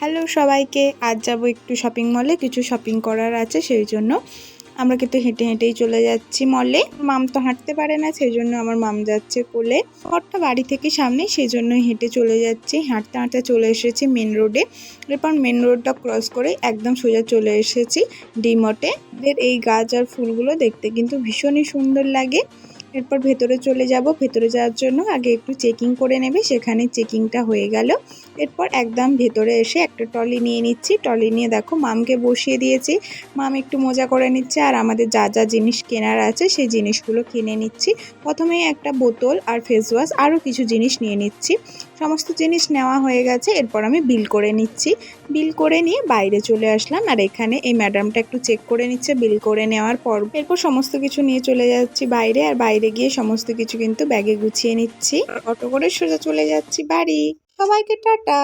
Hello সবাইকে, আজ যাব একটু শপিং মলে। কিছু শপিং করার আছে, সেই জন্য আমরা কিন্তু হেঁটে হেঁটেই চলে যাচ্ছি মলে। মাম তো হাঁটতে পারে না, সেই জন্য আমার মাম যাচ্ছে কোলে। ঘরটা বাড়ি থেকে সামনে, সেই জন্য হেঁটে চলে যাচ্ছি। হাঁটতে হাঁটতে চলে এসেছি মেন রোডে। এরপর মেন রোডটা ক্রস করে একদম সোজা চলে এসেছি ডিমটে। এই গাছ আর ফুলগুলো দেখতে কিন্তু ভীষণই সুন্দর লাগে। এরপর ভেতরে চলে যাব। ভেতরে যাওয়ার জন্য আগে একটু চেকিং করে নেবে, সেখানে চেকিংটা হয়ে গেল। এরপর একদম ভেতরে এসে একটা ট্রলি নিয়ে নিচ্ছি। ট্রলি নিয়ে দেখো মামকে বসিয়ে দিয়েছি। মাম একটু মজা করে নিচ্ছে আর আমাদের যা যা জিনিস কেনার আছে সেই জিনিসগুলো কিনে নিচ্ছি। প্রথমেই একটা বোতল আর ফেস ওয়াশ, আরও কিছু জিনিস নিয়ে নিচ্ছি। সমস্ত জিনিস নেওয়া হয়ে গেছে। এরপর আমি বিল করে নিচ্ছি। বিল করে নিয়ে বাইরে চলে আসলাম, আর এখানে এই ম্যাডামটা একটু চেক করে নিচ্ছে বিল করে নেওয়ার পর। এরপর সমস্ত কিছু নিয়ে চলে যাচ্ছি বাইরে, আর বাইরে গিয়ে সমস্ত কিছু কিন্তু ব্যাগে গুছিয়ে নিচ্ছি। অটো করে সোজা চলে যাচ্ছি বাড়ি। সবাইকে টাটা।